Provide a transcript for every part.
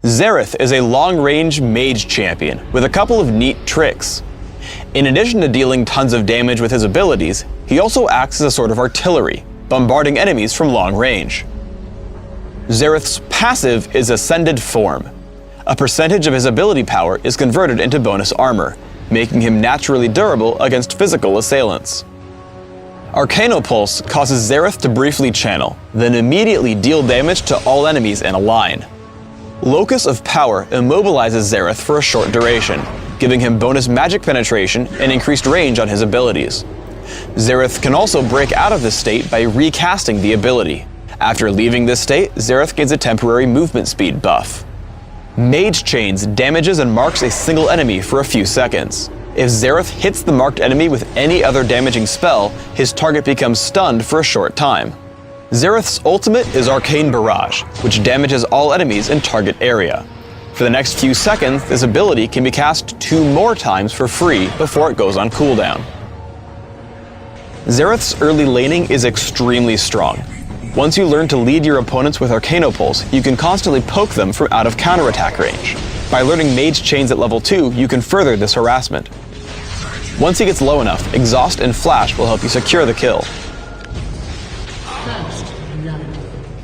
Xerath is a long-range mage champion with a couple of neat tricks. In addition to dealing tons of damage with his abilities, he also acts as a sort of artillery, bombarding enemies from long range. Xerath's passive is Ascended Form. A percentage of his ability power is converted into bonus armor, making him naturally durable against physical assailants. Arcanopulse causes Xerath to briefly channel, then immediately deal damage to all enemies in a line. Locus of Power immobilizes Xerath for a short duration, giving him bonus magic penetration and increased range on his abilities. Xerath can also break out of this state by recasting the ability. After leaving this state, Xerath gains a temporary movement speed buff. Mage Chains damages and marks a single enemy for a few seconds. If Xerath hits the marked enemy with any other damaging spell, his target becomes stunned for a short time. Xerath's ultimate is Arcane Barrage, which damages all enemies in target area. For the next few seconds, this ability can be cast 2 more times for free before it goes on cooldown. Xerath's early laning is extremely strong. Once you learn to lead your opponents with Arcanopulse, you can constantly poke them from out of counterattack range. By learning Mage Chains at level 2, you can further this harassment. Once he gets low enough, Exhaust and Flash will help you secure the kill.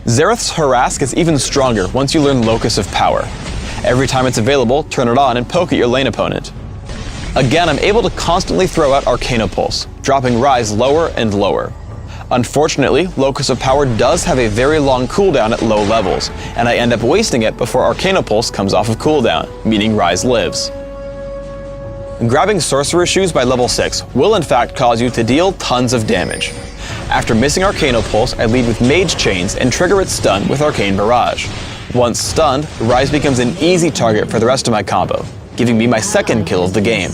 Xerath's harass gets even stronger once you learn Locus of Power. Every time it's available, turn it on and poke at your lane opponent. Again, I'm able to constantly throw out Arcanopulse, dropping Rise lower and lower. Unfortunately, Locus of Power does have a very long cooldown at low levels, and I end up wasting it before Arcanopulse comes off of cooldown, meaning Rise lives. Grabbing Sorcerer Shoes by level 6 will in fact cause you to deal tons of damage. After missing Arcanopulse, I lead with Mage Chains and trigger its stun with Arcane Barrage. Once stunned, Rise becomes an easy target for the rest of my combo, giving me my second kill of the game.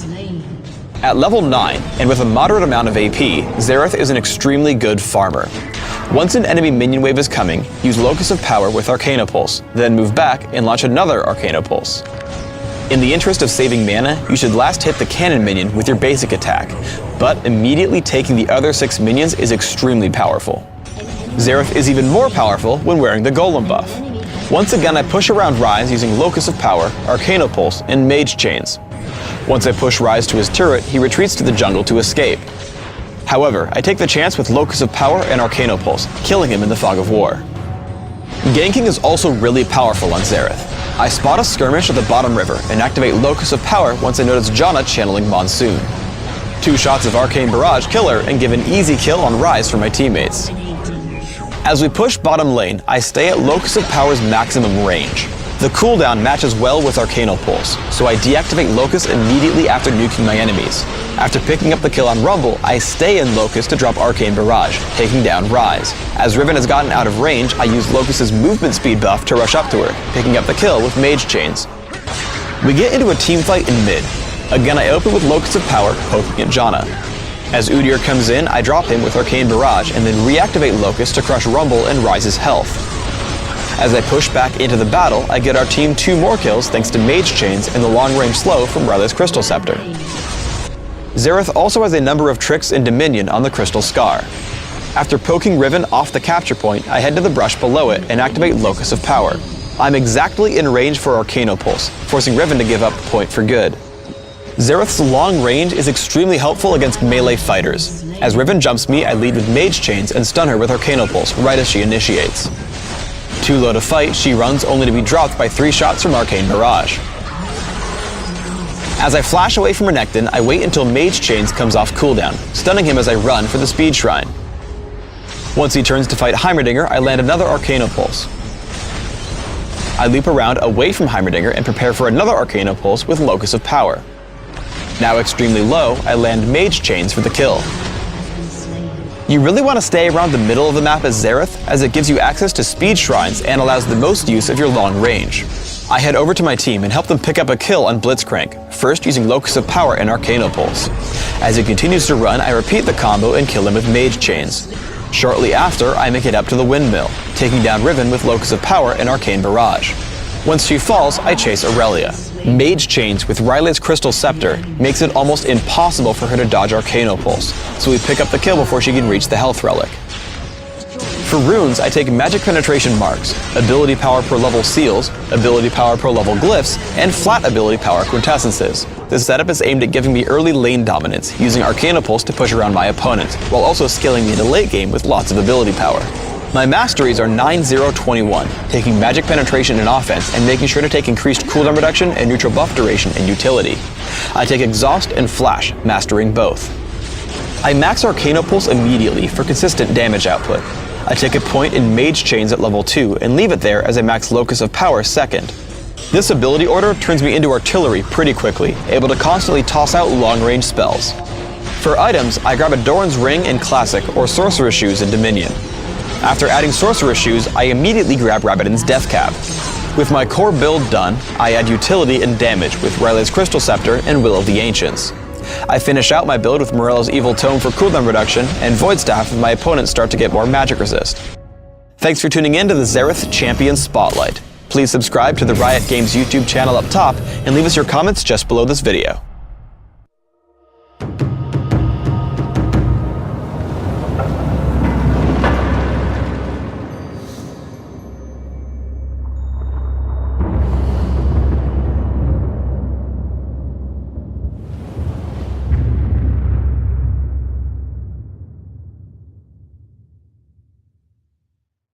At level 9, and with a moderate amount of AP, Xerath is an extremely good farmer. Once an enemy minion wave is coming, use Locus of Power with Arcanopulse, then move back and launch another Arcanopulse. In the interest of saving mana, you should last hit the cannon minion with your basic attack, but immediately taking the other 6 minions is extremely powerful. Xerath is even more powerful when wearing the Golem buff. Once again, I push around Rise using Locus of Power, Arcanopulse, and Mage Chains. Once I push Rise to his turret, he retreats to the jungle to escape. However, I take the chance with Locus of Power and Arcanopulse, killing him in the Fog of War. Ganking is also really powerful on Xerath. I spot a skirmish at the bottom river and activate Locus of Power once I notice Janna channeling Monsoon. 2 shots of Arcane Barrage kill her and give an easy kill on Rise for my teammates. As we push bottom lane, I stay at Locus of Power's maximum range. The cooldown matches well with Arcanopulse, so I deactivate Locus immediately after nuking my enemies. After picking up the kill on Rumble, I stay in Locus to drop Arcane Barrage, taking down Rise. As Riven has gotten out of range, I use Locus's movement speed buff to rush up to her, picking up the kill with Mage Chains. We get into a team fight in mid. Again, I open with Locus of Power, poking at Janna. As Udyr comes in, I drop him with Arcane Barrage and then reactivate Locus to crush Rumble and Rise's health. As I push back into the battle, I get our team 2 more kills thanks to Mage Chains and the long-range slow from Rylai's Crystal Scepter. Xerath also has a number of tricks in Dominion on the Crystal Scar. After poking Riven off the capture point, I head to the brush below it and activate Locus of Power. I'm exactly in range for Arcanopulse, forcing Riven to give up the point for good. Xerath's long range is extremely helpful against melee fighters. As Riven jumps me, I lead with Mage Chains and stun her with Arcanopulse right as she initiates. Too low to fight, she runs only to be dropped by 3 shots from Arcane Barrage. As I flash away from Renekton, I wait until Mage Chains comes off cooldown, stunning him as I run for the Speed Shrine. Once he turns to fight Heimerdinger, I land another Arcanopulse. I leap around away from Heimerdinger and prepare for another Arcanopulse with Locus of Power. Now extremely low, I land Mage Chains for the kill. You really want to stay around the middle of the map as Xerath, as it gives you access to speed shrines and allows the most use of your long range. I head over to my team and help them pick up a kill on Blitzcrank, first using Locus of Power and Arcanopulse. As he continues to run, I repeat the combo and kill him with Mage Chains. Shortly after, I make it up to the windmill, taking down Riven with Locus of Power and Arcane Barrage. Once she falls, I chase Aurelia. Mage Chains with Rylai's Crystal Scepter makes it almost impossible for her to dodge Arcanopulse, so we pick up the kill before she can reach the health relic. For runes, I take magic penetration marks, ability power per level seals, ability power per level glyphs, and flat ability power quintessences. This setup is aimed at giving me early lane dominance, using Arcana Pulse to push around my opponent, while also scaling me into late game with lots of ability power. My masteries are 9-0-21, taking magic penetration and offense and making sure to take increased cooldown reduction and neutral buff duration and utility. I take exhaust and flash, mastering both. I max Arcana Pulse immediately for consistent damage output. I take a point in Mage Chains at level 2 and leave it there as I max Locus of Power second. This ability order turns me into artillery pretty quickly, able to constantly toss out long-range spells. For items, I grab a Doran's Ring in Classic or Sorcerer's Shoes in Dominion. After adding Sorcerer's Shoes, I immediately grab Rabadon's Death Cap. With my core build done, I add utility and damage with Riley's Crystal Scepter and Will of the Ancients. I finish out my build with Morella's Evil Tome for cooldown reduction and Void Staff if my opponents start to get more magic resist. Thanks for tuning in to the Xerath Champion Spotlight. Please subscribe to the Riot Games YouTube channel up top and leave us your comments just below this video.